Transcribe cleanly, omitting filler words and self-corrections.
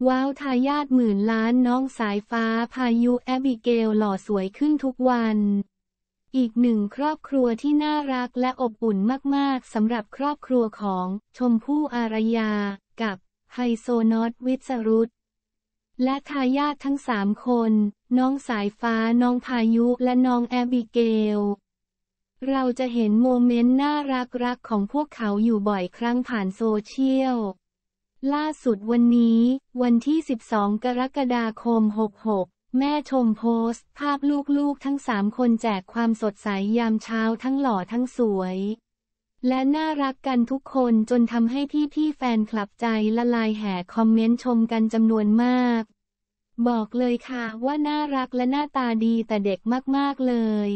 ว้าวทายาทหมื่นล้านน้องสายฟ้าพายุแอบิเกลหล่อสวยขึ้นทุกวันอีกหนึ่งครอบครัวที่น่ารักและอบอุ่นมากๆสำหรับครอบครัวของชมพู่อารยากับไฮโซน็อตวิศรุตและทายาททั้ง3 คนน้องสายฟ้าน้องพายุและน้องแอบิเกลเราจะเห็นโมเมนต์น่ารักของพวกเขาอยู่บ่อยครั้งผ่านโซเชียลล่าสุดวันนี้วันที่12 กรกฎาคม 66แม่ชมโพสต์ภาพลูกๆทั้ง3 คนแจกความสดใสยามเช้าทั้งหล่อทั้งสวยและน่ารักกันทุกคนจนทำให้พี่ๆแฟนคลับใจละลายแห่คอมเมนต์ชมกันจำนวนมากบอกเลยค่ะว่าน่ารักและหน้าตาดีแต่เด็กมากๆเลย